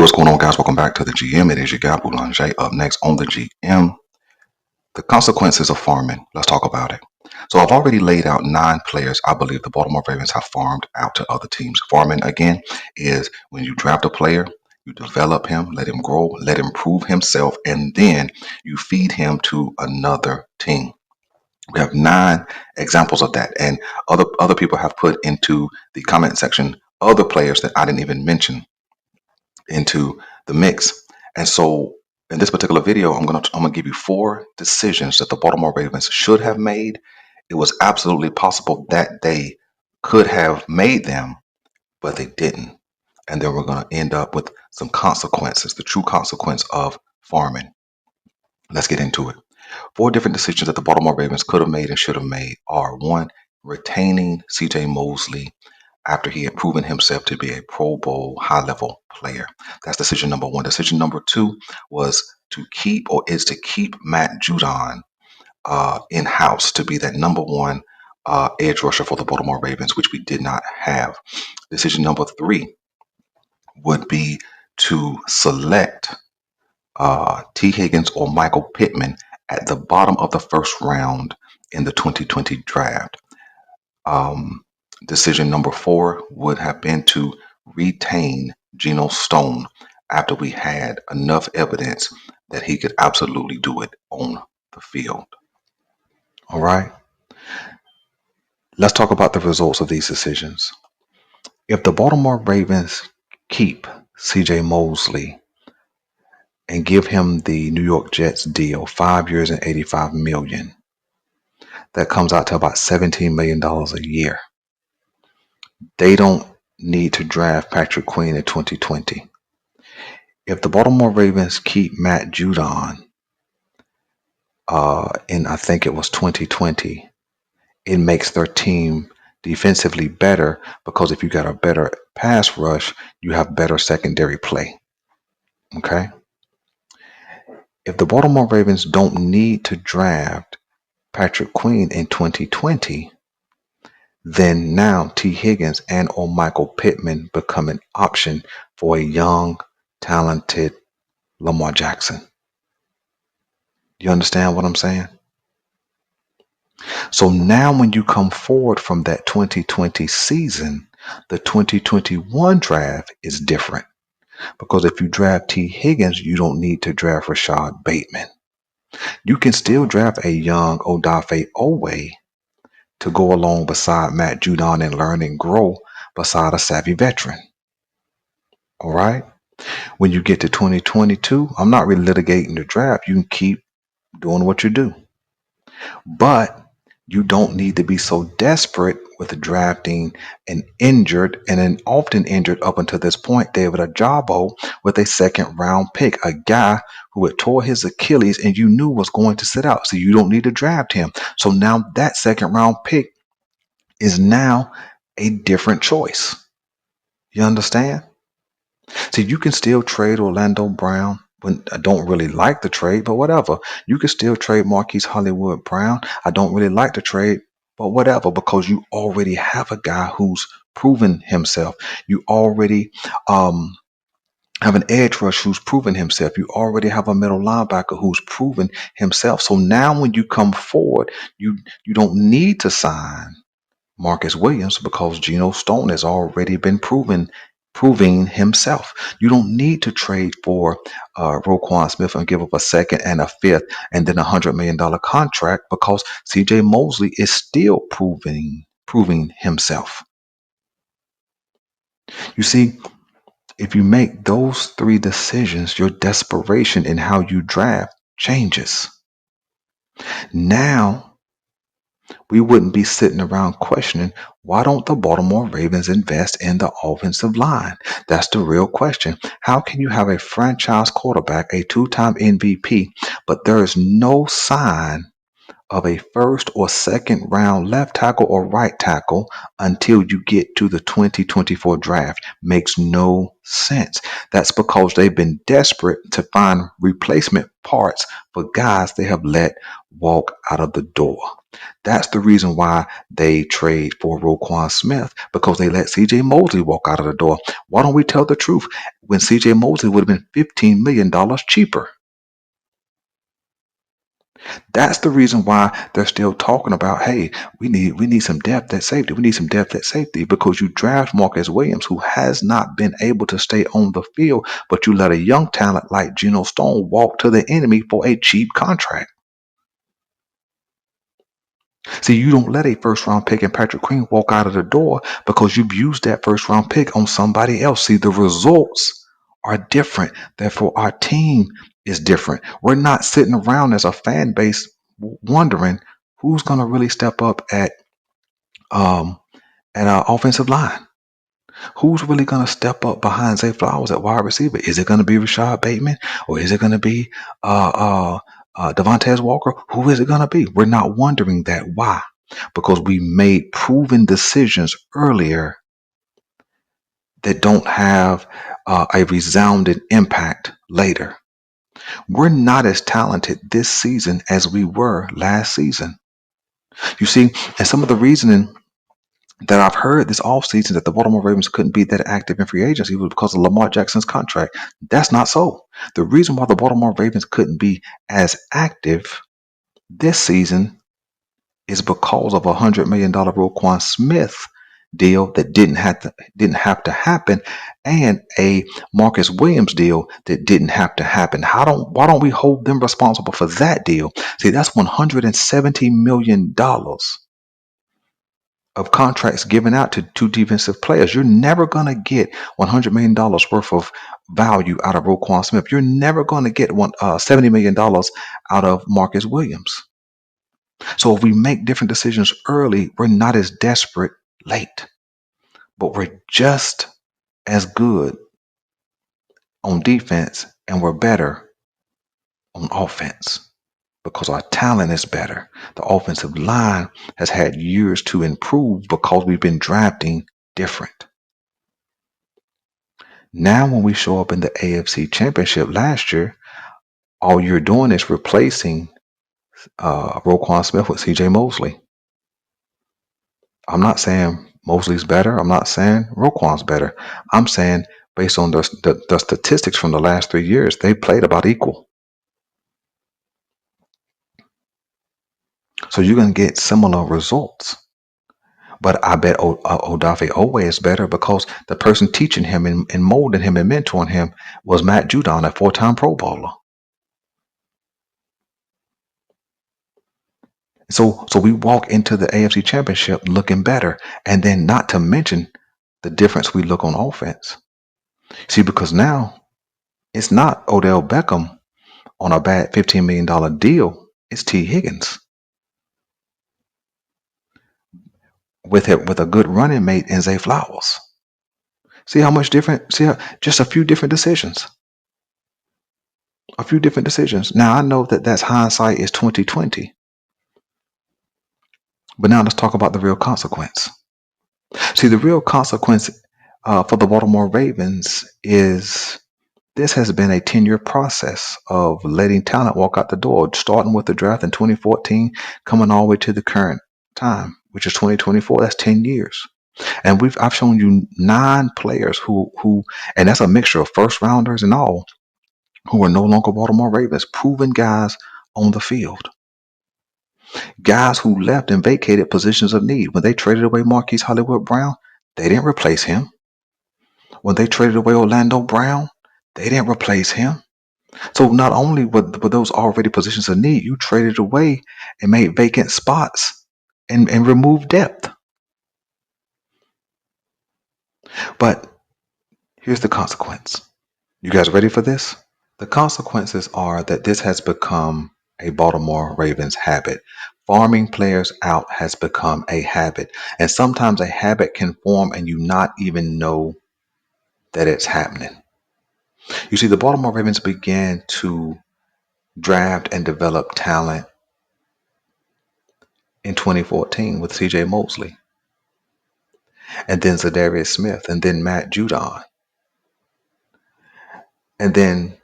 what's going on, guys? Welcome back to the GM. It is your guy Boulanger. Up next on the GM, the consequences of farming. Let's talk about it. So I've already laid out 9 players I believe the Baltimore Ravens have farmed out to other teams. Farming, again, is when you draft a player, you develop him, let him grow, let him prove himself, and then you feed him to another team. We have 9 examples of that, and other people have put into the comment section other players that I didn't even mention into the mix. And so in this particular video, I'm gonna give you 4 decisions that the Baltimore Ravens should have made. It was absolutely possible that they could have made them, but they didn't. And then we're gonna end up with some consequences, the true consequence of farming. Let's get into it. 4 different decisions that the Baltimore Ravens could have made and should have made are: 1, retaining CJ Mosley after he had proven himself to be a Pro Bowl high level player. That's decision number 1. Decision number 2 was to keep, or is to keep, Matt Judon in house to be that number 1 edge rusher for the Baltimore Ravens, which we did not have. Decision number 3 would be to select T. Higgins or Michael Pittman at the bottom of the first round in the 2020 draft. Um, Decision number 4 would have been to retain Geno Stone after we had enough evidence that he could absolutely do it on the field. All right, let's talk about the results of these decisions. If the Baltimore Ravens keep CJ Mosley and give him the New York Jets deal, 5 years and $85 million, that comes out to about $17 million a year. They don't need to draft Patrick Queen in 2020. If the Baltimore Ravens keep Matt Judon in, I think it was 2020, it makes their team defensively better, because if you got a better pass rush, you have better secondary play. Okay? If the Baltimore Ravens don't need to draft Patrick Queen in 2020, then now T. Higgins and or Michael Pittman become an option for a young, talented Lamar Jackson. You understand what I'm saying? So now when you come forward from that 2020 season, the 2021 draft is different. Because if you draft T. Higgins, you don't need to draft Rashad Bateman. You can still draft a young Odafe Owe to go along beside Matt Judon and learn and grow beside a savvy veteran. All right? When you get to 2022, I'm not really litigating the draft. You can keep doing what you do. But you don't need to be so desperate with drafting an injured and an often injured up until this point David Ojabo with a 2nd-round pick, a guy who had tore his Achilles and you knew was going to sit out. So you don't need to draft him. So now that 2nd-round pick is now a different choice. You understand? So you can still trade Orlando Brown. I don't really like the trade, but whatever. You can still trade Marquise Hollywood Brown. I don't really like the trade, but whatever, because you already have a guy who's proven himself. You already have an edge rush who's proven himself. You already have a middle linebacker who's proven himself. So now when you come forward, you don't need to sign Marcus Williams, because Geno Stone has already been proving himself. You don't need to trade for Roquan Smith and give up a 2nd and a 5th and then $100 million contract, because CJ Mosley is still proving himself. You see, if you make those 3 decisions, your desperation in how you draft changes. Now we wouldn't be sitting around questioning, why don't the Baltimore Ravens invest in the offensive line? That's the real question. How can you have a franchise quarterback, a 2-time MVP, but there is no sign of a first or second round left tackle or right tackle until you get to the 2024 draft makes no sense. That's because they've been desperate to find replacement parts for guys they have let walk out of the door. That's the reason why they trade for Roquan Smith, because they let CJ Mosley walk out of the door. Why don't we tell the truth? When CJ Mosley would have been $15 million cheaper. That's the reason why they're still talking about, hey, we need some depth at safety. We need some depth at safety, because you draft Marcus Williams, who has not been able to stay on the field, but you let a young talent like Geno Stone walk to the enemy for a cheap contract. See, you don't let a first round pick and Patrick Queen walk out of the door because you've used that first round pick on somebody else. See, the results are different. Therefore, our team is different. We're not sitting around as a fan base wondering who's going to really step up um, at our offensive line. Who's really going to step up behind Zay Flowers at wide receiver? Is it going to be Rashad Bateman, or is it going to be Devontae Walker? Who is it going to be? We're not wondering that. Why? Because we made proven decisions earlier that don't have a resounding impact later. We're not as talented this season as we were last season. You see, and some of the reasoning that I've heard this offseason that the Baltimore Ravens couldn't be that active in free agency was because of Lamar Jackson's contract. That's not so. The reason why the Baltimore Ravens couldn't be as active this season is because of $100 million Roquan Smith deal that didn't have to happen, and a Marcus Williams deal that didn't have to happen. Why don't we hold them responsible for that deal? See, that's $170 million of contracts given out to two defensive players. You're never going to get $100 million worth of value out of Roquan Smith. You're never going to get $70 million out of Marcus Williams. So if we make different decisions early, we're not as desperate late, but we're just as good on defense and we're better on offense because our talent is better. The offensive line has had years to improve because we've been drafting different. Now, when we show up in the AFC Championship last year, all you're doing is replacing Roquan Smith with CJ Mosley. I'm not saying Mosley's better. I'm not saying Roquan's better. I'm saying based on the statistics from the last 3 years, they played about equal. So you're going to get similar results. But I bet Odafe Owe is better because the person teaching him and molding him and mentoring him was Matt Judon, a 4-time Pro Bowler. So we walk into the AFC Championship looking better, and then not to mention the difference we look on offense. See, because now it's not Odell Beckham on a bad $15 million deal. It's T. Higgins with a good running mate in Zay Flowers. See how much different? Just a few different decisions. A few different decisions. Now I know that's hindsight is 2020, but now let's talk about the real consequence. See, the real consequence for the Baltimore Ravens is this has been a 10-year process of letting talent walk out the door, starting with the draft in 2014, coming all the way to the current time, which is 2024. That's 10 years. And I've shown you 9 players who and that's a mixture of first rounders and all, who are no longer Baltimore Ravens, proven guys on the field. Guys who left and vacated positions of need. When they traded away Marquise Hollywood Brown, they didn't replace him. When they traded away Orlando Brown, they didn't replace him. So not only were those already positions of need, you traded away and made vacant spots and removed depth. But here's the consequence. You guys ready for this? The consequences are that this has become a Baltimore Ravens habit. Farming players out has become a habit. And sometimes a habit can form and you not even know that it's happening. You see, the Baltimore Ravens began to draft and develop talent in 2014 with CJ Mosley, and then Zadarius Smith, and then Matt Judon, and then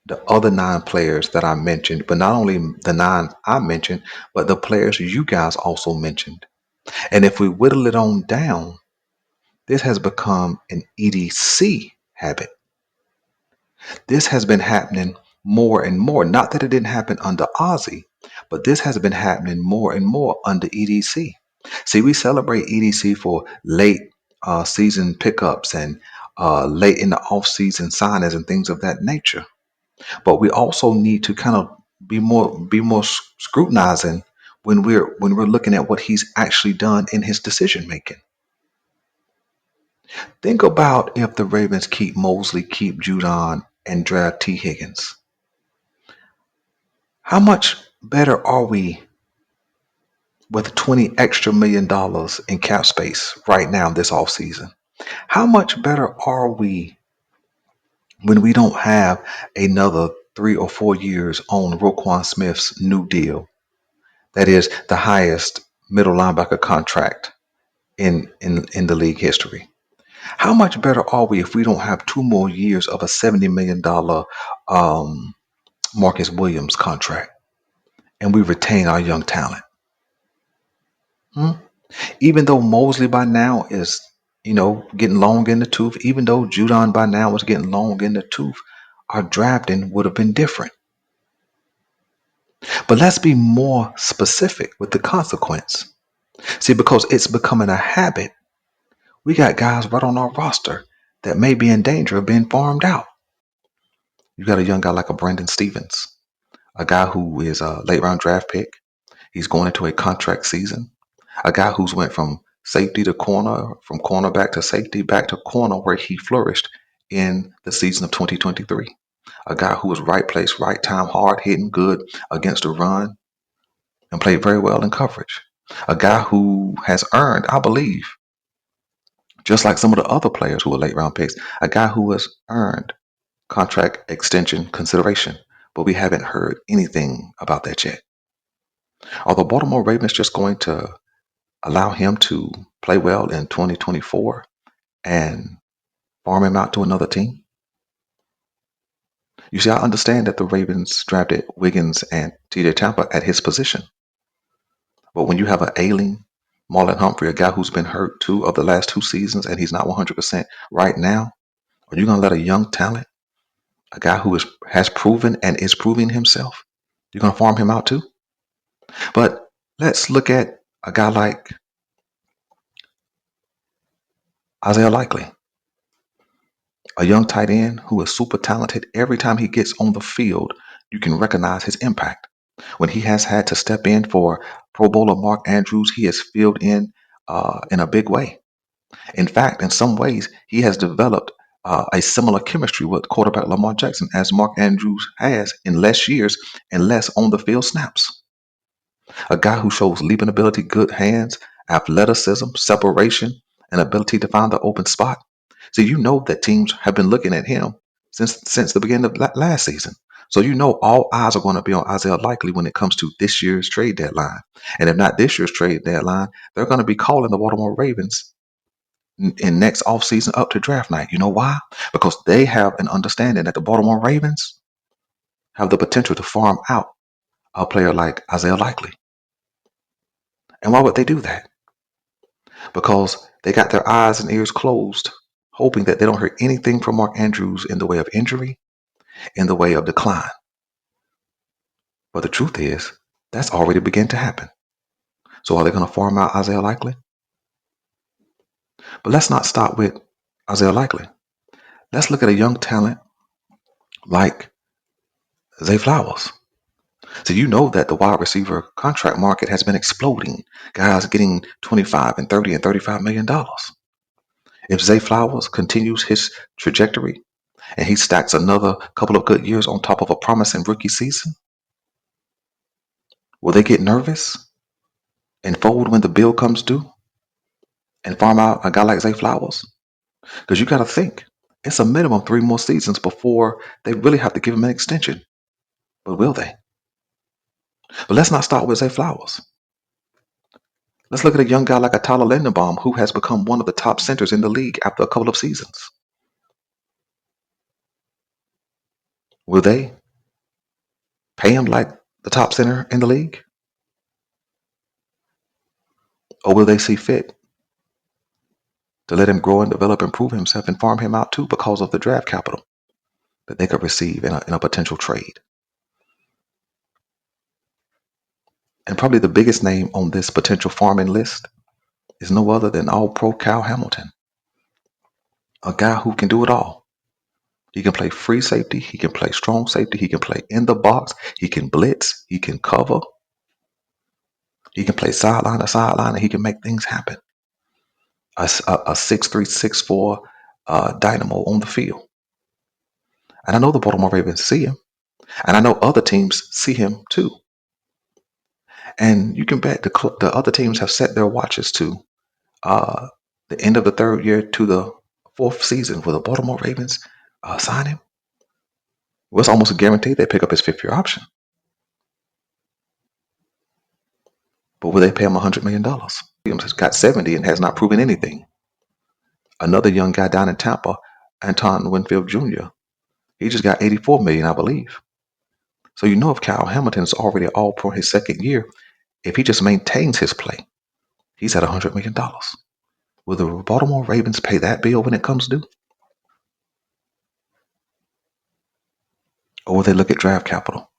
the other 9 players that I mentioned, but not only the 9 I mentioned, but the players you guys also mentioned. And if we whittle it on down, this has become an EDC habit. This has been happening more and more. Not that it didn't happen under Ozzy, but this has been happening more and more under EDC. See, we celebrate EDC for late season pickups and late in the off season signings and things of that nature. But we also need to kind of be more scrutinizing when we're looking at what he's actually done in his decision making. Think about if the Ravens keep Mosley, keep Judon, and draft T. Higgins. How much better are we with $20 extra million in cap space right now this offseason? How much better are we when we don't have another 3 or 4 years on Roquan Smith's new deal? That is the highest middle linebacker contract in the league history. How much better are we if we don't have 2 more years of a $70 million Marcus Williams contract and we retain our young talent? Hmm? Even though Mosley by now is, getting long in the tooth, even though Judon by now is getting long in the tooth, our drafting would have been different. But let's be more specific with the consequence. See, because it's becoming a habit, we got guys right on our roster that may be in danger of being farmed out. You got a young guy like a Brandon Stevens, a guy who is a late round draft pick. He's going into a contract season. A guy who's went from safety to corner, from cornerback to safety, back to corner, where he flourished in the season of 2023. A guy who was right place, right time, hard hitting, good against the run, and played very well in coverage. A guy who has earned, I believe, just like some of the other players who were late round picks, a guy who has earned contract extension consideration, but we haven't heard anything about that yet. Are the Baltimore Ravens just going to allow him to play well in 2024 and farm him out to another team? You see, I understand that the Ravens drafted Wiggins and TJ Tampa at his position. But when you have an ailing Marlon Humphrey, a guy who's been hurt 2 of the last 2 seasons and he's not 100% right now, are you going to let a young talent, a guy who has proven and is proving himself, you're going to farm him out too? But let's look at a guy like Isaiah Likely, a young tight end who is super talented. Every time he gets on the field, you can recognize his impact. When he has had to step in for Pro Bowler Mark Andrews, he has filled in a big way. In fact, in some ways, he has developed a similar chemistry with quarterback Lamar Jackson as Mark Andrews has in less years and less on the field snaps. A guy who shows leaping ability, good hands, athleticism, separation, and ability to find the open spot. So you know that teams have been looking at him since the beginning of last season. So you know all eyes are going to be on Isaiah Likely when it comes to this year's trade deadline. And if not this year's trade deadline, they're going to be calling the Baltimore Ravens in next offseason up to draft night. You know why? Because they have an understanding that the Baltimore Ravens have the potential to farm out a player like Isaiah Likely. And why would they do that? Because they got their eyes and ears closed, hoping that they don't hear anything from Mark Andrews in the way of injury, in the way of decline. But the truth is, that's already begun to happen. So are they going to farm out Isaiah Likely? But let's not stop with Isaiah Likely. Let's look at a young talent like Zay Flowers. So you know that the wide receiver contract market has been exploding. Guys getting 25 and 30 and $35 million. If Zay Flowers continues his trajectory and he stacks another couple of good years on top of a promising rookie season, will they get nervous and fold when the bill comes due and farm out a guy like Zay Flowers? Because you got to think, it's a minimum 3 more seasons before they really have to give him an extension. But will they? But let's not start with Zay Flowers. Let's look at a young guy like a Tyler Lindenbaum who has become one of the top centers in the league after a couple of seasons. Will they pay him like the top center in the league? Or will they see fit to let him grow and develop and prove himself and farm him out too because of the draft capital that they could receive in a potential trade? And probably the biggest name on this potential farming list is no other than All-Pro Kyle Hamilton, a guy who can do it all. He can play free safety, he can play strong safety, he can play in the box, he can blitz, he can cover, he can play sideline to sideline, and he can make things happen. A 6'3", 6'4" dynamo on the field. And I know the Baltimore Ravens see him, and I know other teams see him too. And you can bet the other teams have set their watches to uh, the end of the third year to the fourth season where the Baltimore Ravens sign him. Well, it's almost a guarantee they pick up his fifth-year option. But will they pay him $100 million? Williams has got 70 and has not proven anything. Another young guy down in Tampa, Anton Winfield Jr., he just got 84 million, I believe. So you know if Kyle Hamilton is already all pro his second year, if he just maintains his play, he's at $100 million. Will the Baltimore Ravens pay that bill when it comes due? Or will they look at draft capital?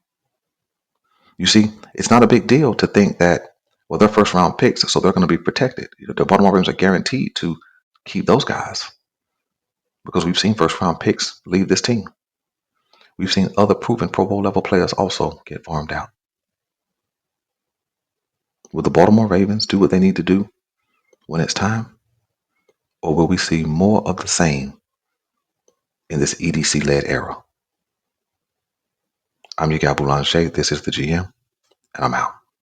You see, it's not a big deal to think that, well, they're first round picks, so they're going to be protected. The Baltimore Ravens are guaranteed to keep those guys because we've seen first round picks leave this team. We've seen other proven Pro Bowl level players also get farmed out. Will the Baltimore Ravens do what they need to do when it's time? Or will we see more of the same in this EDC led era? I'm your guy Boulanger. This is the GM, and I'm out.